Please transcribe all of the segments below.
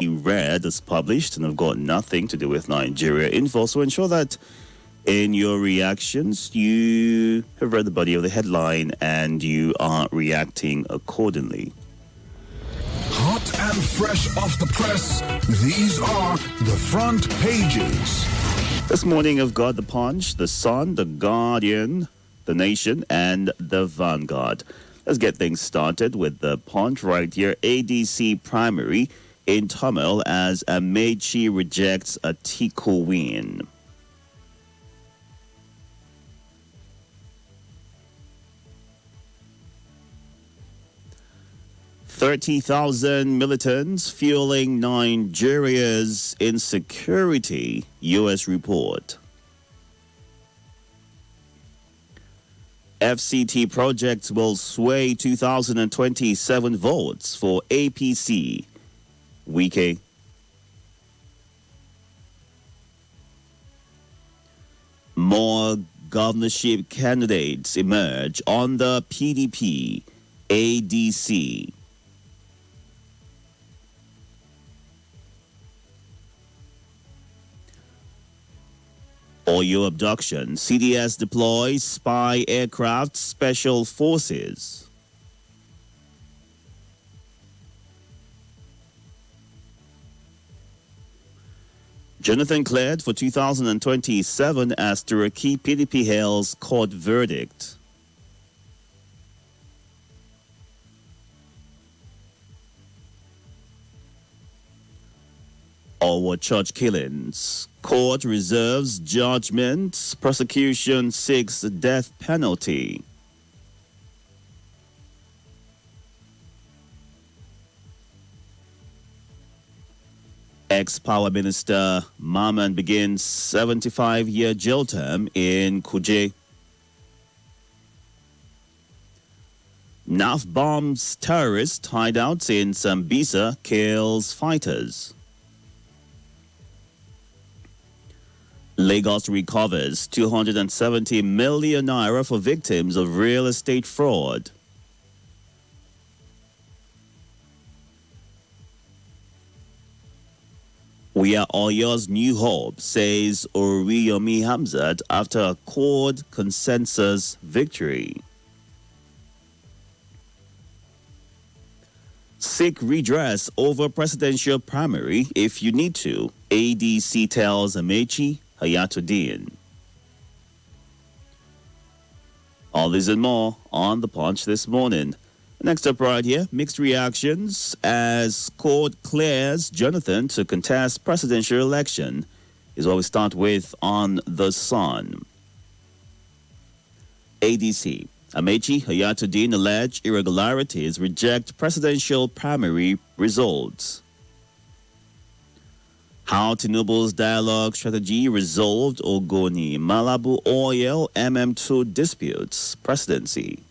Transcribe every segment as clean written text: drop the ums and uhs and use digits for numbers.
read is published and have got nothing to do with Nigeria info. So ensure that in your reactions you have read the body of the headline and you are reacting accordingly. Hot and fresh off the press, these are the front pages. This morning I've got the Punch, the Sun, the Guardian, the Nation, and the Vanguard. Let's get things started with the Punch right here. ADC primary in turmoil as Amechi rejects a Itodo win. $30,000 militants fueling Nigeria's insecurity, U.S. report. FCT projects will sway 2027 votes for APC. Wike. More governorship candidates emerge on the PDP, ADC. Oyo abduction. CDS deploys spy aircraft special forces. Jonathan cleared for 2027 as Turkey PDP hails court verdict. Owo church killings. Court reserves judgment. Prosecution seeks death penalty. Ex-Power Minister Maman begins 75-year jail term in Kuje. NAF bombs terrorist hideouts in Sambisa, kills fighters. Lagos recovers 270 million naira for victims of real estate fraud. We are Oyo's new hope, says Oriyomi Hamzat after a court consensus victory. Seek redress over presidential primary if you need to, ADC tells Amechi Hayatuddin. All this and more on The Punch this morning. Next up right here, mixed reactions as court clears Jonathan to contest presidential election is what we start with on The Sun. ADC. Amechi Hayatuddin alleged irregularities reject presidential primary results. How Tinubu's dialogue strategy resolved Ogoni Malabu Oil MM2 disputes presidency.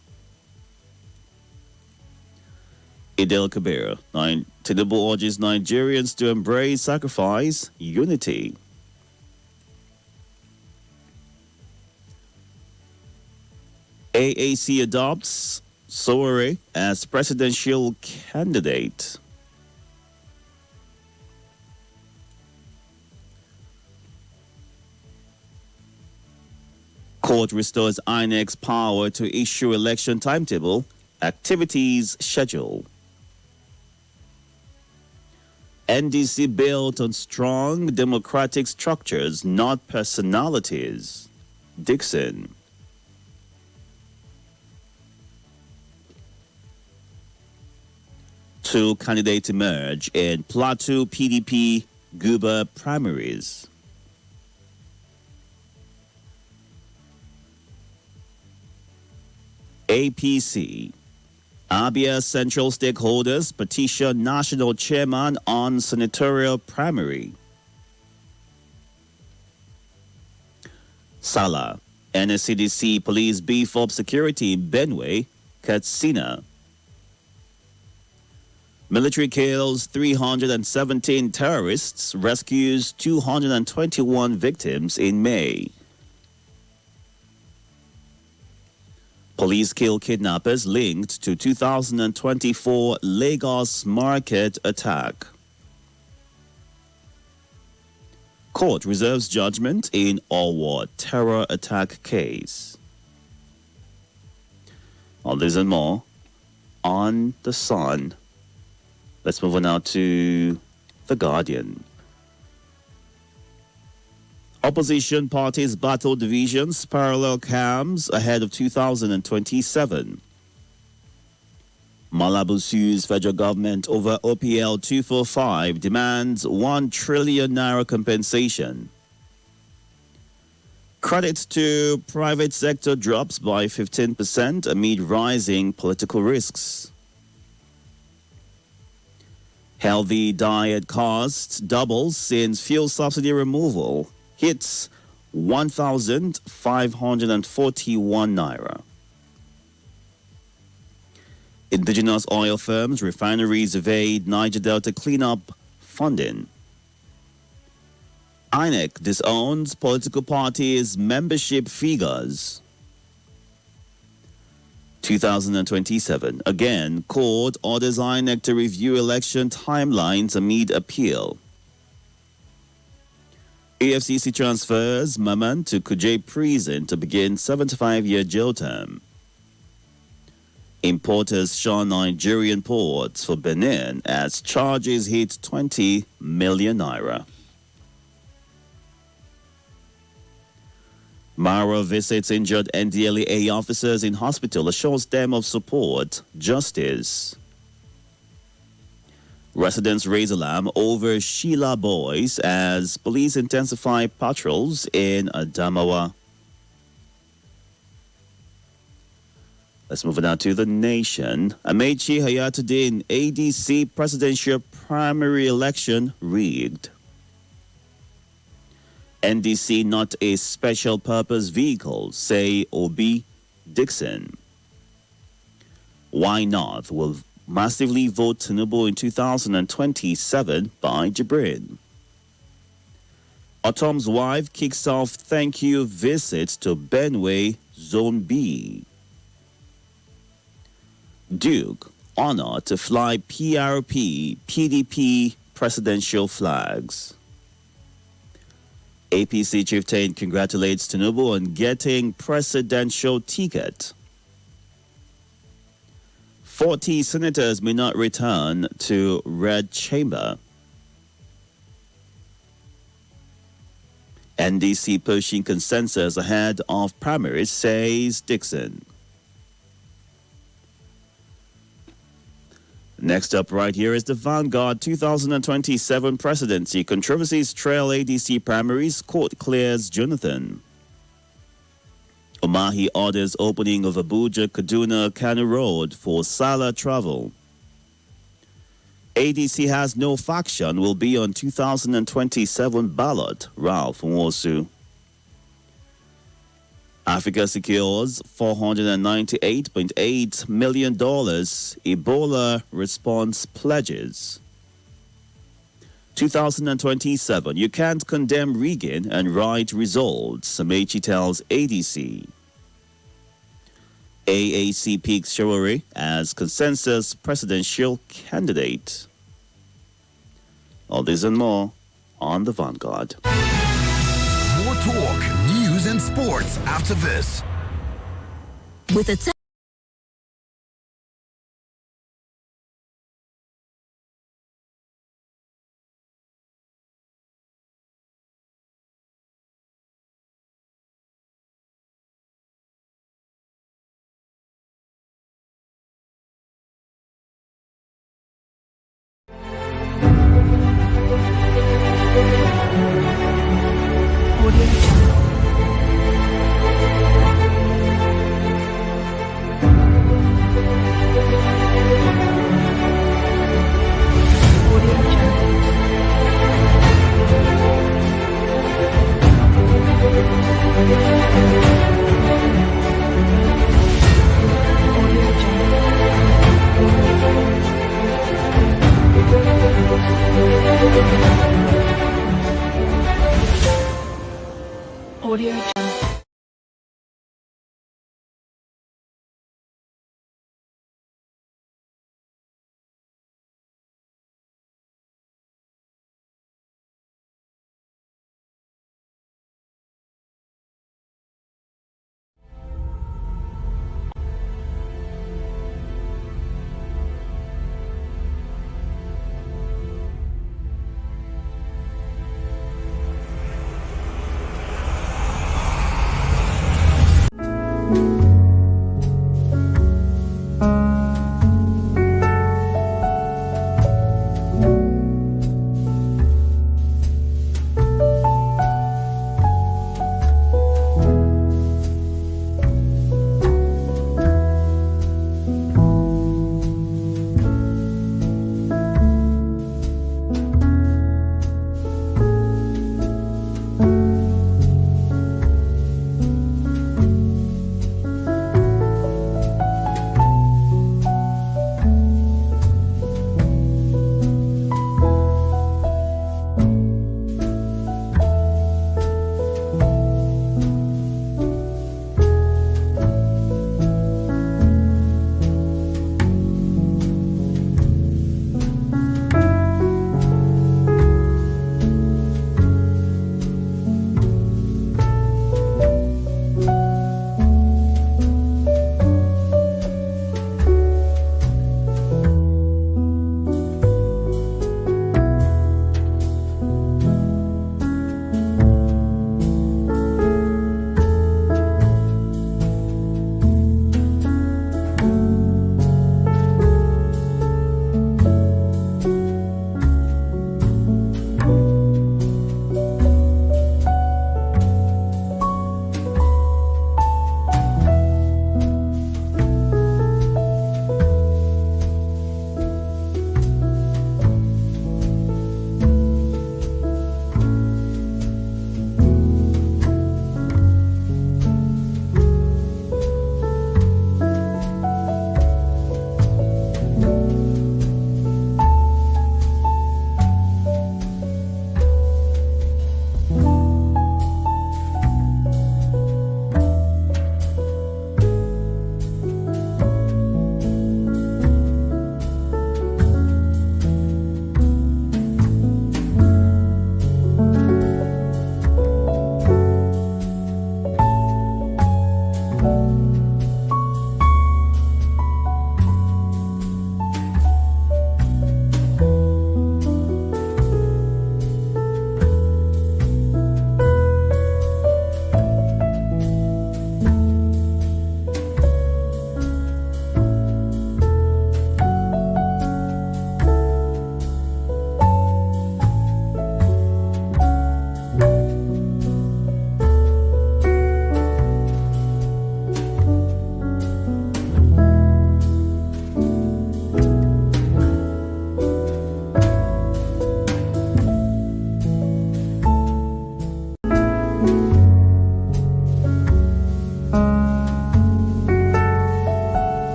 Idil Kabir, Tinubu urges Nigerians to embrace sacrifice, unity. AAC adopts Sowore as presidential candidate. Court restores INEC's power to issue election timetable, activities schedule. NDC built on strong democratic structures, not personalities. Dixon. Two candidates emerge in Plateau PDP Guba primaries. APC. Abia Central stakeholders petition national chairman on senatorial primary. Sala. NSCDC police beef up security in Benue, Katsina. Military kills 317 terrorists, rescues 221 victims in May. Police kill kidnappers linked to 2024 Lagos market attack. Court reserves judgment in Owo terror attack case. All this and more on The Sun. Let's move on now to The Guardian. Opposition parties battle divisions, parallel camps ahead of 2027. Malabu sues federal government over OPL 245, demands 1 trillion naira compensation. Credit to private sector drops by 15% amid rising political risks. Healthy diet costs doubles since fuel subsidy removal, hits 1,541 naira. Indigenous oil firms, refineries evade Niger Delta cleanup funding. INEC disowns political parties' membership figures. 2027. Again, court orders INEC to review election timelines amid appeal. EFCC transfers Maman to Kuje prison to begin 75-year jail term. Importers shun Nigerian ports for Benin as charges hit 20 million naira. Mara visits injured NDLEA officers in hospital, assures them of support, justice. Residents raise alarm over Sheila boys as police intensify patrols in Adamawa. Let's move on now to The Nation. Amechi Hayatuddin, ADC presidential primary election rigged. NDC not a special purpose vehicle, say Obi Dixon. Why not will massively vote Tinubu in 2027 by Jibrin. Otom's wife kicks off thank you visit to Benue Zone B. Duke, honor to fly PRP, PDP presidential flags. APC chieftain congratulates Tinubu on getting presidential ticket. 40 senators may not return to Red Chamber. NDC pushing consensus ahead of primaries, says Dixon. Next up right here is the Vanguard 2027 presidency. Controversies trail ADC primaries. Court clears Jonathan. Omahi orders opening of Abuja-Kaduna-Kano Road for Salah travel. ADC has no faction, will be on 2027 ballot. Ralph Nwosu. Africa secures $498.8 million Ebola response pledges. 2027, you can't condemn rigging and write results, Amechi tells ADC. AAC picks Shawari as consensus presidential candidate. All this and more on the Vanguard. More talk, news, and sports after this. With a Audio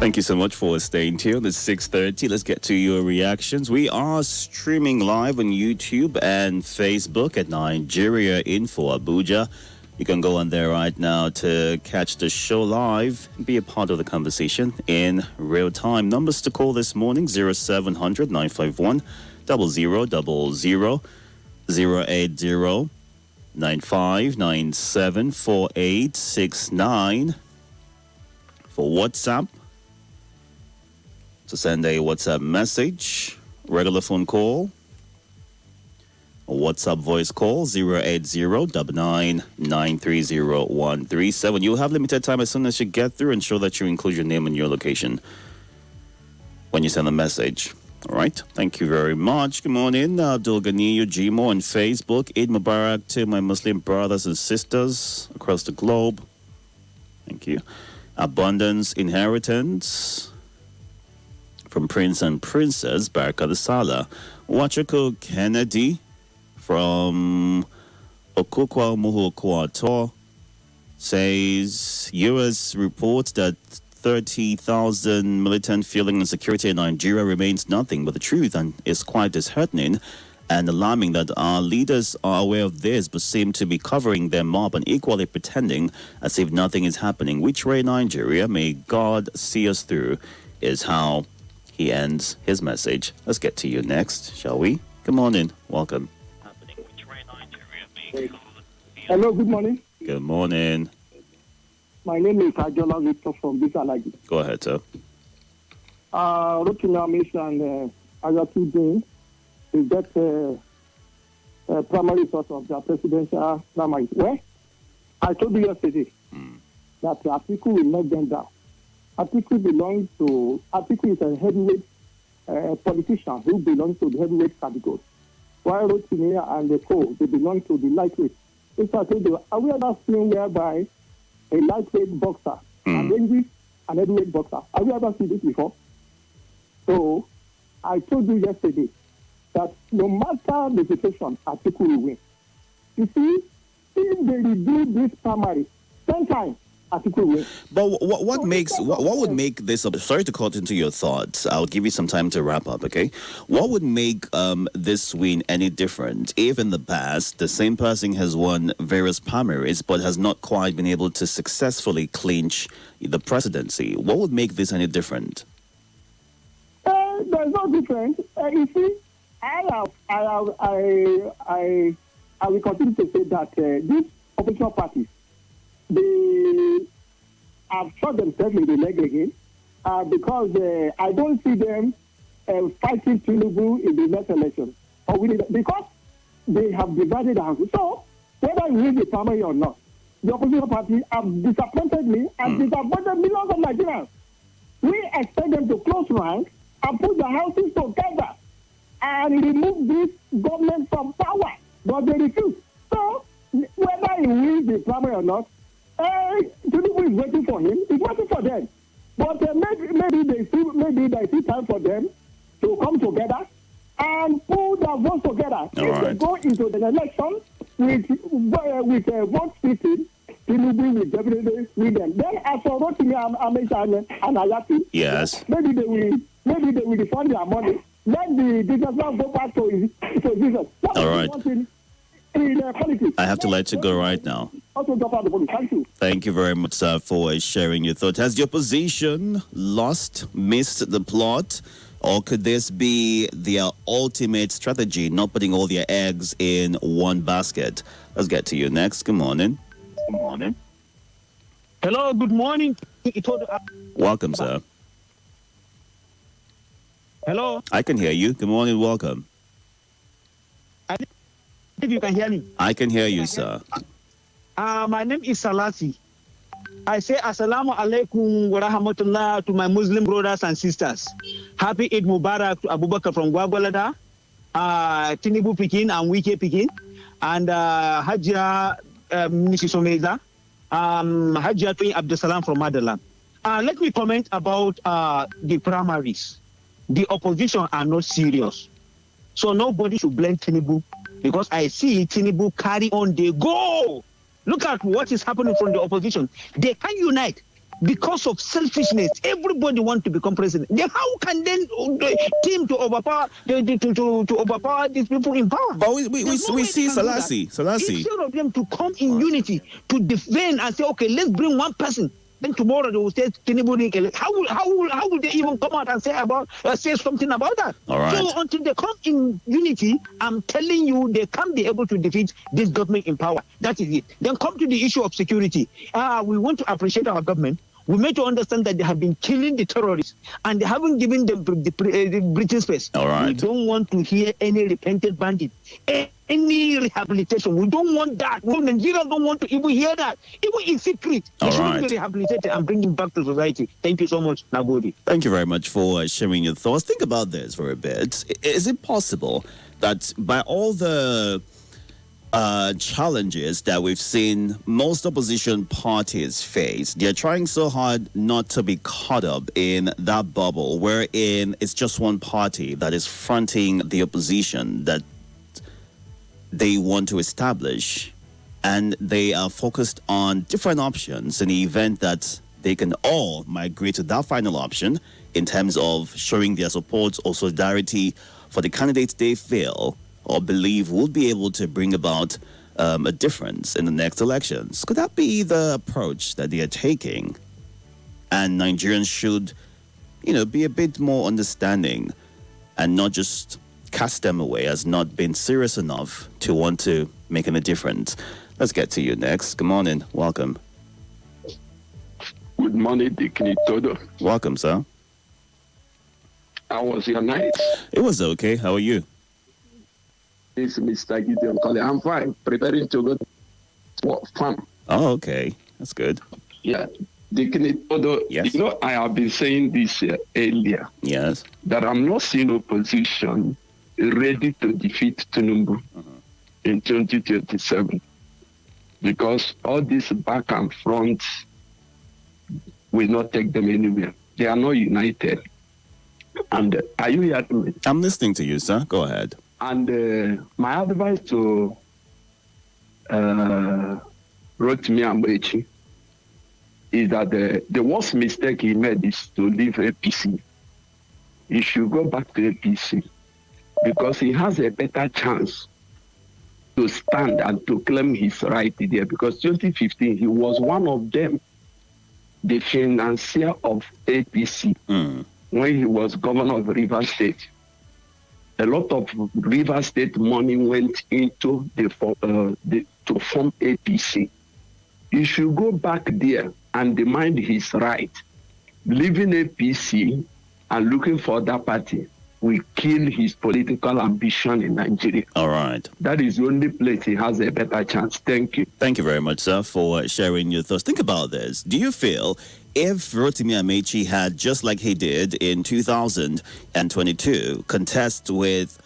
Thank you so much for staying tuned. It's 6:30. Let's get to your reactions. We are streaming live on YouTube and Facebook at Nigeria Info Abuja. You can go on there right now to catch the show live and be a part of the conversation in real time. Numbers to call this morning: 0700 951 0000, 080 9597 4869. For WhatsApp, to send a WhatsApp message, regular phone call, a WhatsApp voice call, 080-999-30137. You'll have limited time as soon as you get through. Ensure that you include your name and your location when you send a message. All right. Thank you very much. Good morning. Abdul Ganiyu Jimo on Facebook. Eid Mubarak to my Muslim brothers and sisters across the globe. Thank you. Abundance Inheritance from Prince and Princess Baraka Sala. Wachako Kennedy from Okukwa Muhokwato says U.S. reports that 30,000 militant feeling insecurity in Nigeria remains nothing but the truth and is quite disheartening and alarming that our leaders are aware of this but seem to be covering them up and equally pretending as if nothing is happening. Which way, Nigeria? May God see us through, is how he ends his message. Let's get to you next, shall we? Good morning. Welcome. Hello, good morning. Good morning. My name is Ajola Victor from Bisalagi. Go ahead, sir. Rotinamis and Ayatudin is that primary source of the presidential primary. Well, I told you yesterday that Atiku will not bend down. Atiku is a heavyweight politician who belongs to the heavyweight category. While Rotinia and the co, they belong to the lightweight. If I told you, have you ever seen whereby a lightweight boxer and an heavyweight boxer? Have you ever seen this before? So, I told you yesterday that no matter the situation, Atiku will win. You see, if they redo this primary 10 times, Atiku will win. But what would make this? Sorry to cut into your thoughts. I'll give you some time to wrap up. Okay, what would make this win any different if in the past the same person has won various primaries but has not quite been able to successfully clinch the presidency? What would make this any different? There's no difference. You see, I will continue to say that these opposition parties, they have shot themselves in the leg again because I don't see them fighting Tinubu in the next election. Because they have divided the house. So, whether you win the primary or not, the opposition party have disappointed me and disappointed millions of Nigerians. We expect them to close ranks and put the houses together and remove this government from power. But they refuse. So, whether he wins the primary or not, Tinubu is waiting for him. He's waiting for them. But maybe they see time for them to come together and pull their votes together. They go into the election with vote splitting, Tinubu will definitely win them. Then as for Rotimi and Ayati, yes, maybe they will refund their money. Let the businessman go back to his business. All right. I have to let you go right now. Thank you. Thank you very much, sir, for sharing your thoughts. Has the opposition missed the plot? Or could this be their ultimate strategy, not putting all their eggs in one basket? Let's get to you next. Good morning. Good morning. Hello, good morning. Itodo. Welcome, sir. Hello. I can hear you. Good morning. Welcome. If you can hear me. I can hear you, sir. My name is Salati. I say Assalamu alaikum wa rahmatullah to my Muslim brothers and sisters. Happy Eid Mubarak to Abubakar from Gwagwalada, Tinubu Pekin and Wike Pekin, and Hajia Mrs. Omeza, Hajia Twin Abdusalam from Madalam. Let me comment about the primaries. The opposition are not serious. So nobody should blame Tinubu because I see Tinubu carry on, they go. Look at what is happening from the opposition. They can unite. because of selfishness, everybody wants to become president. Then how can then the team to overpower to overpower these people in power? But we see Selassie. Instead of them to come in unity to defend and say, okay, let's bring one person. Then tomorrow they will say Tinubu. How will they even come out and say something about that? All right. So until they come in unity, I'm telling you, they can't be able to defeat this government in power. That is it. Then come to the issue of security. We want to appreciate our government. We need to understand that they have been killing the terrorists and they haven't given them the breathing space. All right. We don't want to hear any repentant bandit, any rehabilitation. We don't want that. We Nigerians don't want to even hear that. Even in secret, they should be rehabilitated and bring him back to society. Thank you so much, Nagodi. Thank you very much for sharing your thoughts. Think about this for a bit. Is it possible that by all the challenges that we've seen most opposition parties face, they're trying so hard not to be caught up in that bubble wherein it's just one party that is fronting the opposition that they want to establish, and they are focused on different options in the event that they can all migrate to that final option in terms of showing their support or solidarity for the candidates they feel or believe will be able to bring about a difference in the next elections. Could that be the approach that they are taking? And Nigerians should, be a bit more understanding and not just cast them away as not being serious enough to want to make any difference. Let's get to you next. Good morning. Welcome. Good morning, Itodo. Welcome, sir. How was your night? It was okay. How are you? This is Mr. Gideon calling. I'm fine. Preparing to go to farm. Oh, okay. That's good. Yeah. Itodo, yes. I have been saying this earlier. Yes. That I'm not seeing opposition ready to defeat Tinubu in 2027. Because all this back and front will not take them anywhere. They are not united. And are you hearing me? I'm listening to you, sir. Go ahead. And my advice to Rotimi Amechi is that the worst mistake he made is to leave APC. He should go back to APC because he has a better chance to stand and to claim his right there. Because 2015, he was one of them, the financier of APC, when he was governor of Rivers State. A lot of Rivers State money went into to form APC. He should go back there and demand his right. Leaving APC and looking for that party will kill his political ambition in Nigeria. All right. That is the only place he has a better chance. Thank you. Thank you very much, sir, for sharing your thoughts. Think about this. Do you feel if Rotimi Amechi had, just like he did in 2022, contest with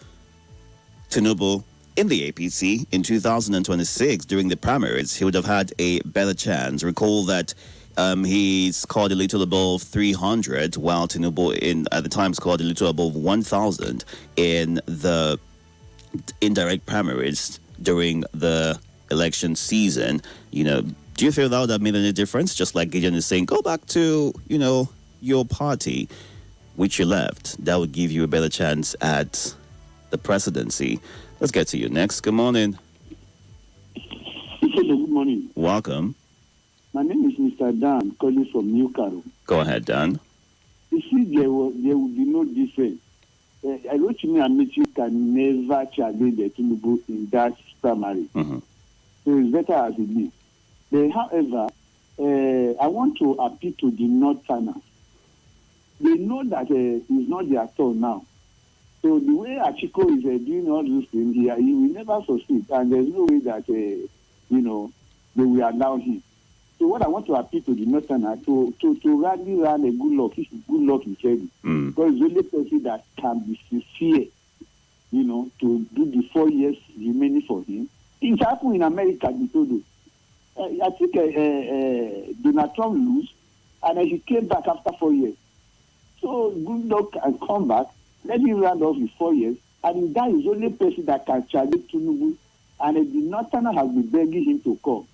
Tinubu in the APC in 2026 during the primaries, he would have had a better chance? Recall that he scored a little above 300, while Tinubu at the time scored a little above 1,000 in the indirect primaries during the election season. Do you feel that would have made any difference? Just like Gideon is saying, go back to, your party, which you left. That would give you a better chance at the presidency. Let's get to you next. Good morning. Good morning. Welcome. My name is Mr. Dan, calling from New Caro. Go ahead, Dan. You see, there will be no difference. I wrote to me and Mitchell can never challenge the Tinubu in that primary. Mm-hmm. So it's better as it is. But, however, I want to appeal to the Northerners. They know that it's not their turn now. So the way Achiko is doing all these things, he will never succeed. And there's no way that, they will allow him. So what I want to appeal to the Northerners, to rally around a good luck in Chelsea. Because it's the only person that can be sincere, to do the 4 years remaining for him. It happened in America, Itodo. I think Donald Trump lose, and he came back after 4 years. So good luck and come back. Let him round off his 4 years, and that is the only person that can challenge Tinubu. And the Northerners have been begging him to come.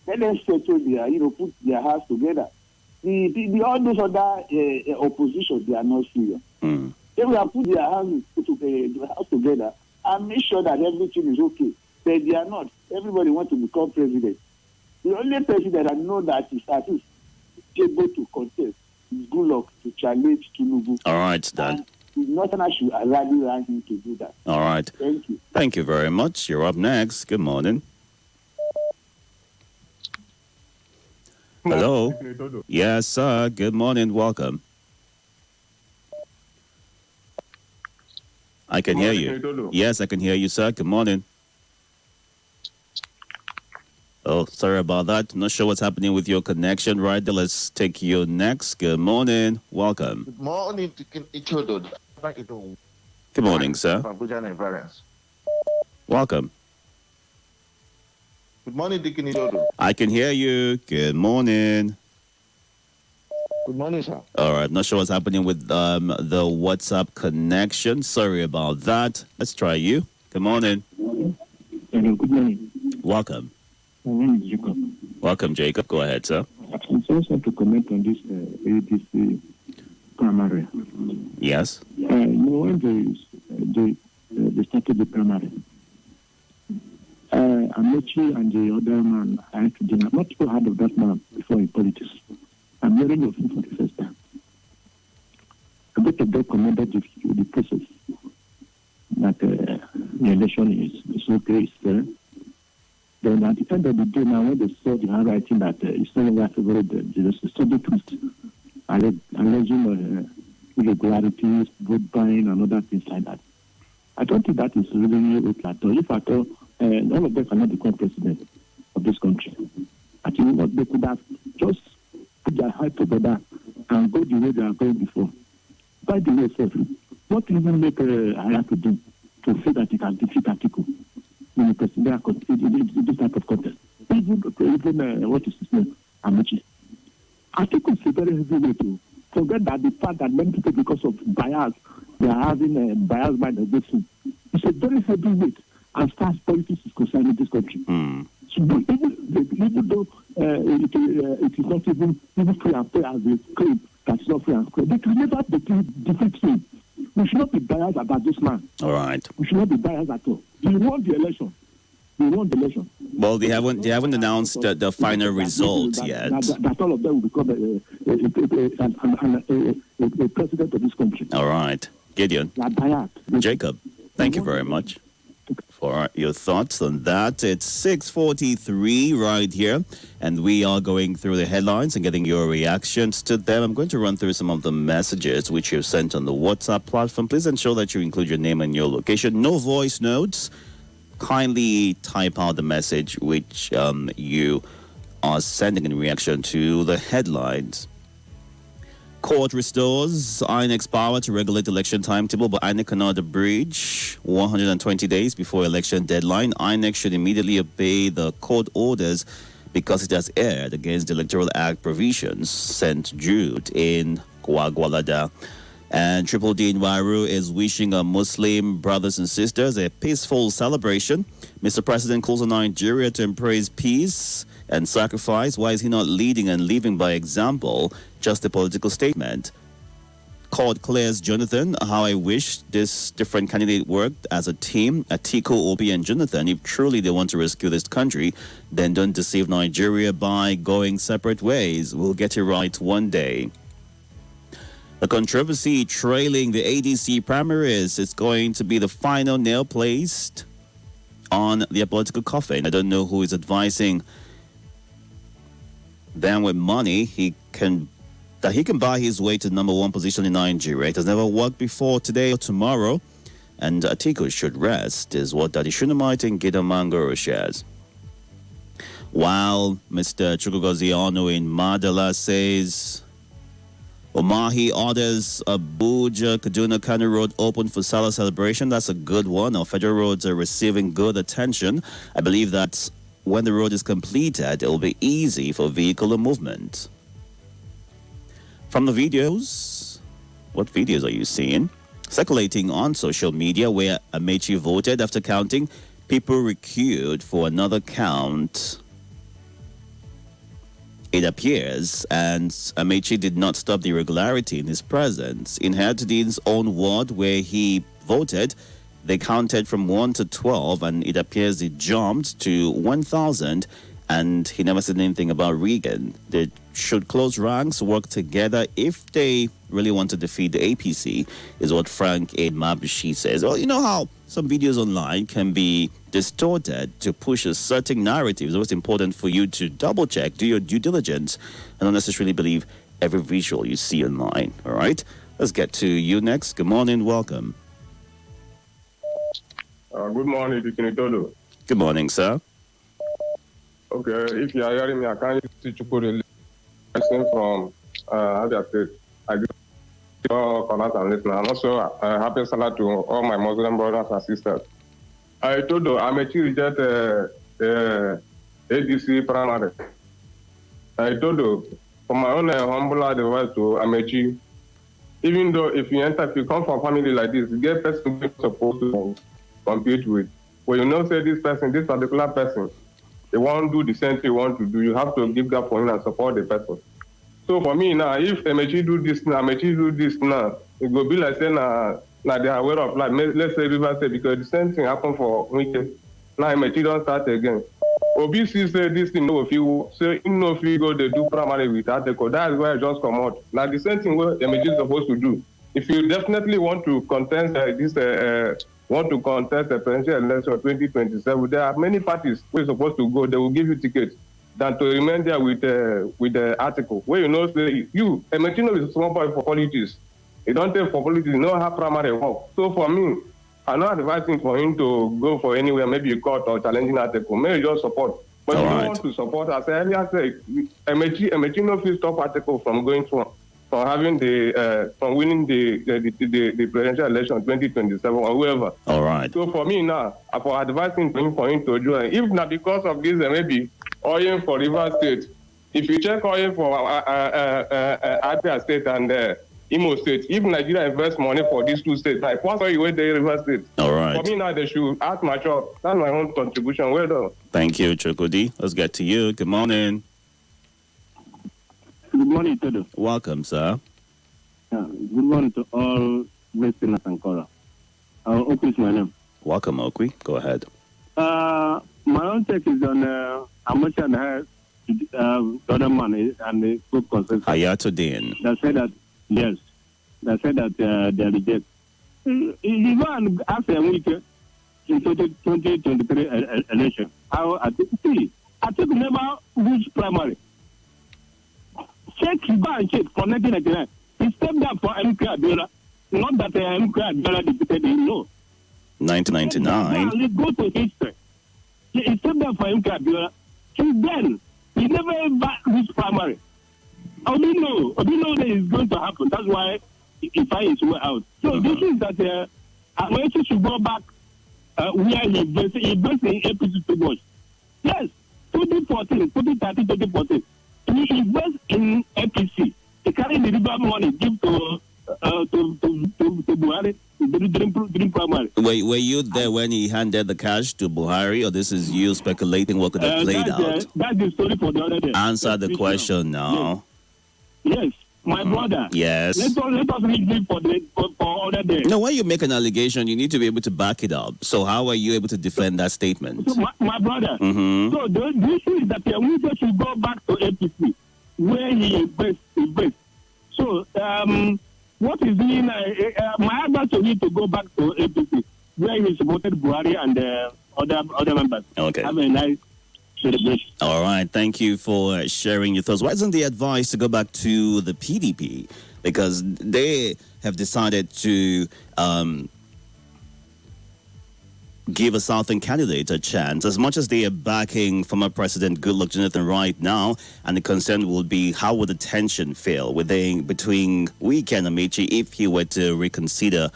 Let them settle their, put their hearts together. all those other oppositions, they are not serious. They will have put their hands together and make sure that everything is okay. But they are not. Everybody wants to become president. The only president I know that is at least able to contest is good luck to challenge Tinubu. All right, Dad. Northerners should rally around him to do that. All right. Thank you. Thank you very much. You're up next. Good morning. Hello. Yes, sir. Good morning. Welcome. I can hear you. Yes, I can hear you, sir. Good morning. Oh, sorry about that. Not sure what's happening with your connection right there. Let's take you next. Good morning. Welcome. Good morning to Itodo. Good morning, sir. Abuja Nigerians. Welcome. Good morning, Deacon Itodo. I can hear you. Good morning. Good morning, sir. All right. Not sure what's happening with the WhatsApp connection. Sorry about that. Let's try you. Good morning. Hello, good morning. Welcome. My name is Jacob. Welcome, Jacob. Go ahead, sir. I just want to comment on this ADC primary. Yes. When they started the primary, Amechi and the other man, I had to dinner. Not people heard of that man before in politics. I'm hearing of him for the first time. A bit of them commended the process that the election is okay, it's fair. Then at the end of the day, now when they saw the handwriting that it's no longer favorable, they saw the twist, alleging irregularities, vote buying, and other things like that. I don't think that is really okay at all. If at all, all of them cannot become president of this country. I think what they could have just put their head together and go the way they are going before. By the way, sir, what even make I have to do to say that he can defeat Atiku in the presidential this type of contest? Even what is his name? Amechi. Atiku is a very heavy way to forget that the fact that many people, because of bias, they are having a bias mind against him. It's a very heavy weight as far as politics is concerned in this country. So even though it is not even free and fair as they claim that it's not free and fair, they can never defeat him. We should not be biased about this man. All right. We should not be biased at all. He won the election. Well, they haven't announced the final result yet. That all of them will become a president of this country. All right. Gideon. Jacob, thank you very much for your thoughts on that. It's 6:43 right here, and we are going through the headlines and getting your reactions to them. I'm going to run through some of the messages which you've sent on the WhatsApp platform. Please ensure that you include your name and your location. No voice notes. Kindly type out the message which you are sending in reaction to the headlines. Court restores INEC's power to regulate election timetable, but INEC cannot abridge 120 days before election deadline. INEC should immediately obey the court orders because it has erred against the Electoral Act provisions, sent Jude in Gwagwalada. And Triple D in Wairu is wishing our Muslim brothers and sisters a peaceful celebration. Mr. President calls on Nigeria to embrace peace and sacrifice. Why is he not leading and living by example? Just a political statement. Court clears Jonathan. How I wish this different candidate worked as a team. Atiku, Obi, and Jonathan. If truly they want to rescue this country, then don't deceive Nigeria by going separate ways. We'll get it right one day. The controversy trailing the ADC primaries is going to be the final nail placed on their political coffin. I don't know who is advising them with money he can buy his way to number one position in Nigeria. It has never worked before, today or tomorrow, and Atiku should rest, is what Daddy Shunammite and Gideon Mangoro shares. While Mr. Chukwugoziano in Madala says Omahi orders Abuja Kaduna Kano Road open for Salah celebration. That's a good one. Our federal roads are receiving good attention. I believe that when the road is completed, it will be easy for vehicular movement. From the videos, what videos are you seeing? Circulating on social media where Amechi voted after counting, people requeued for another count It appears, and Amechi did not stop the irregularity in his presence. In Hertudin's own ward where he voted, they counted from 1 to 12, and it appears it jumped to 1,000, and he never said anything about Regan. They should close ranks, work together if they really want to defeat the APC, is what Frank A. Mabushi says. Well, you know how some videos online can be distorted to push a certain narrative. It's always important for you to double check, do your due diligence, and not necessarily believe every visual you see online. All right? Let's get to you next. Good morning. Welcome. Good morning, Itodo. Good morning, sir. Okay, if you are hearing me, I can teach you a lesson from Abia State. I do connect and listen. And also, happy Salah to all my Muslim brothers and sisters. Itodo, I'm a reject ADC primary. Itodo, for my own humble advice to Amechi, even though if you come from a family like this, you get person you're supposed to compete with. When you know, say this particular person, they won't do the same thing you want to do. You have to give that for him and support the person. So for me now, if Amechi do this now, it will be like saying they are aware of life. Let's say River State, because the same thing happened for Wike. Now Amechi don't start again. OBC say this thing no if you say no if you go they do primary with Ateko. That is why I just come out. Now the same thing what Amechi is supposed to do. If you definitely want to contest the presidential election 2027, there are many parties who are supposed to go. They will give you tickets than to remain there with the article. Where you know, say, you, Emetino is a small boy for politics. He don't take for politics, you don't have primary work. So for me, I'm not advising for him to go for anywhere, maybe a court or challenging article. Maybe just support. But if you want to support, as I earlier said, Emetino will stop article from going from having from winning the presidential election 2027 or whoever. All right. So for me now, for advising for him to join, if not because of this, maybe oil for River State. If you check oil for Abia State and Imo State, if Nigeria invests money for these two states, like what's all you wait the River State? All right. For me now, they should ask my job. That's my own contribution. Well done. Thank you, Chukudi. Let's get to you. Good morning. Good morning, Itodo. Welcome, sir. Good morning to all listeners and callers. Okwi is my name. Welcome, Okwi. Go ahead. My own take is on Amechi and the other man and the group consensus. Ayatodin. They said that, yes, they said that they reject. Even after a week in 2023 election, I think never reached primary. Check and check for 1999. He stepped down for MK Abiola. Not that MK Abiola defeated him, no. 1999. Let's go to history. He stepped down for MK Abiola. Since then, he never reached primary. I don't know that it's going to happen. That's why he finds his way out. So this is that Amechi should go back where he invested in APC too much. Yes, 2014, 2013, 2014. He invest in APC. He carry the river money, give to Buhari during primary. Were you there when he handed the cash to Buhari, or this is you speculating what could have played out? That's the story for the other day. Answer the question now. Yes, my brother. Yes. Let us read for other day. No, when you make an allegation, you need to be able to back it up. So how are you able to defend that statement? So my brother. Mm-hmm. So the issue is that we should go back to APC where he invests. So what is doing? My advice to me to go back to APC where he supported Buhari and other members. Okay. Have a nice celebration. All right. Thank you for sharing your thoughts. Why isn't the advice to go back to the PDP? Because they have decided to give a Southern candidate a chance. As much as they are backing former President Goodluck Jonathan right now, and the concern will be how would the tension feel between Wike and Amechi if he were to reconsider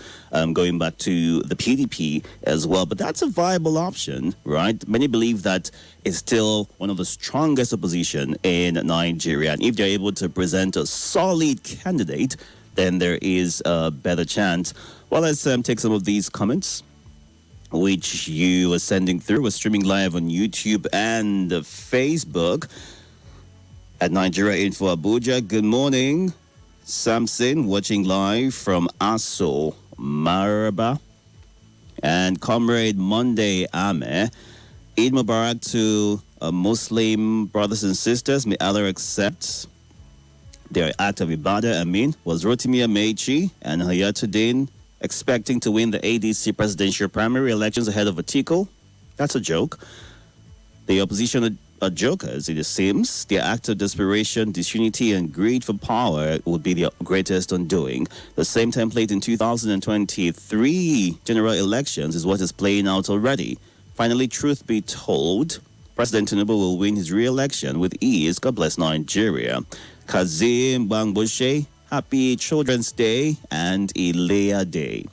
going back to the PDP as well. But that's a viable option, right? Many believe that it's still one of the strongest opposition in Nigeria. And if they're able to present a solid candidate, then there is a better chance. Well, let's take some of these comments which you are sending through. We're streaming live on YouTube and Facebook. At Nigeria Info Abuja, good morning. Samson watching live from Aso, Maraba. And Comrade Monday Ame. Eid Mubarak to Muslim brothers and sisters. May Allah accept their act of ibadah. Amin. Was Rotimi Amechi and Hayatuddin expecting to win the ADC presidential primary elections ahead of Atiku? That's a joke. The opposition are jokers, it seems. Their act of desperation, disunity, and greed for power would be the greatest undoing. The same template in 2023 general elections is what is playing out already. Finally, truth be told, President Tinubu will win his re-election with ease. God bless Nigeria. Kazim Bangboshe, happy Children's Day and Ilea Day.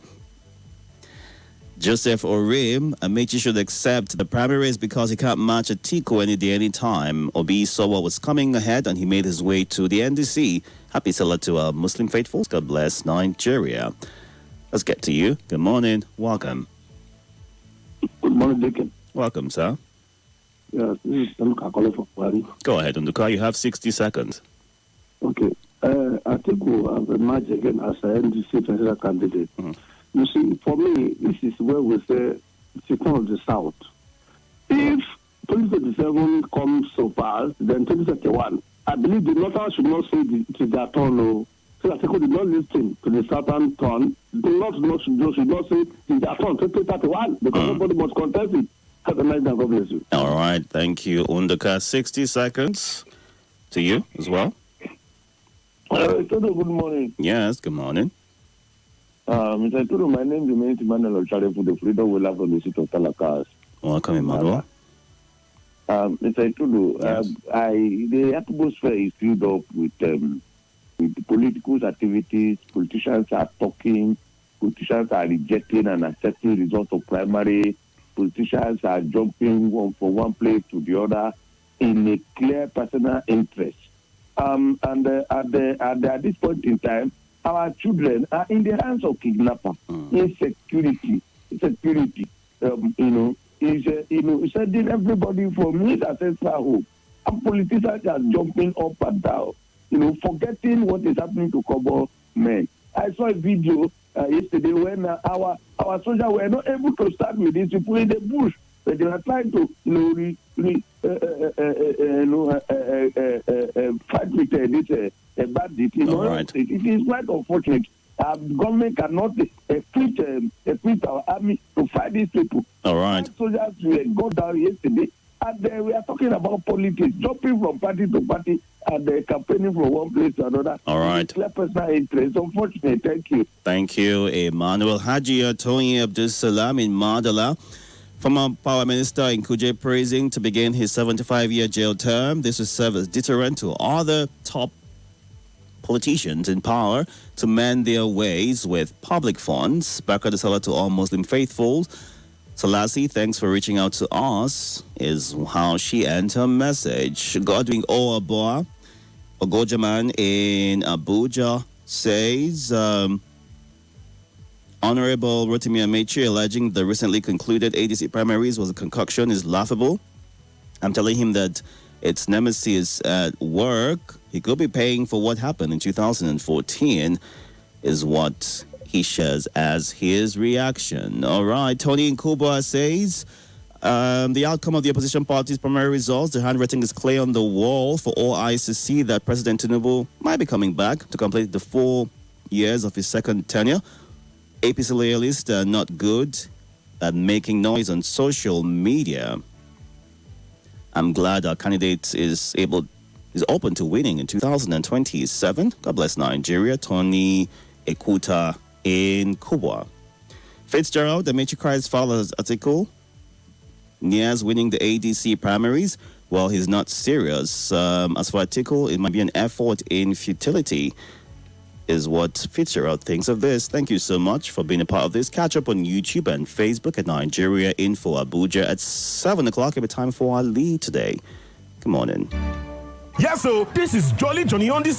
Joseph Orim, Amechi should accept the primaries because he can't match Atiku any day, any time. Obi saw what was coming ahead and he made his way to the NDC. Happy Salah to our Muslim faithfuls. God bless Nigeria. Let's get to you. Good morning. Welcome. Good morning, Deacon. Welcome, sir. Yes, this is Luka calling from Buhari. Go ahead, Nduka. You have 60 seconds. Okay. Atiku has emerged again as an NDC presidential candidate. Mm-hmm. You see, for me, this is where we say it's a turn of the South. If 2027 comes so fast, then 2031, I believe the Northern should not say it is their turn. No. So Atiku did not listen to the Southern turn. The North should not say it is their turn 2031 because nobody must contest it. Have a nice day. God bless you. All right. Thank you, Undaka. 60 seconds to you as well. Itodo, good morning. Yes, good morning. Mr. Itodo, my name remains Emmanuel Ochare for the Freedom we have on the seat of Talakas. Welcome, Emmanuel. Mr. Itodo, Yes. The atmosphere is filled up with political activities. Politicians are talking. Politicians are rejecting and accepting results of primary. Politicians are jumping from one place to the other in a clear personal interest. At this point in time, our children are in the hands of kidnappers. Insecurity, is sending everybody from his ancestral home. And politicians are jumping up and down, forgetting what is happening to Kobo men. I saw a video yesterday when our soldiers were not able to stand with these people in the bush, but they were trying to, fight with this bandit. Right. It is quite unfortunate. Government cannot equip our army to fight these people. All right. Soldiers got down yesterday, and we are talking about politics, jumping from party to party and campaigning from one place to another. All right. Clear personal interest. Unfortunate. Thank you. Thank you, Emmanuel. Haji Tony Abdul Salam in Madala. Former Power Minister in Kuje praising to begin his 75-year jail term. This will serve as deterrent to other top politicians in power to mend their ways with public funds. Barka Salah to all Muslim faithful. Salasi, thanks for reaching out to us, is how she ends her message. Godwin Oaboa, Ogojaman in Abuja, says, Honorable Rotimi Amechi alleging the recently concluded ADC primaries was a concoction is laughable. I'm telling him that its nemesis at work, he could be paying for what happened in 2014, is what he shares as his reaction. All right, Tony Nkuba says, the outcome of the opposition party's primary results, the handwriting is clear on the wall for all eyes to see that President Tinubu might be coming back to complete the 4 years of his second tenure. APC loyalists are not good at making noise on social media. I'm glad our candidate is open to winning in 2027. God bless Nigeria. Tony Ekuta in Kubwa. Fitzgerald, Amechi cries follows article. Niaz winning the ADC primaries. Well, he's not serious. As for article, it might be an effort in futility, is what Fitzgerald thinks of this. Thank you so much for being a part of this. Catch up on YouTube and Facebook at Nigeria Info Abuja at 7 o'clock every time for our lead today. Good morning. Yeah, so this is Jolly Johnny on this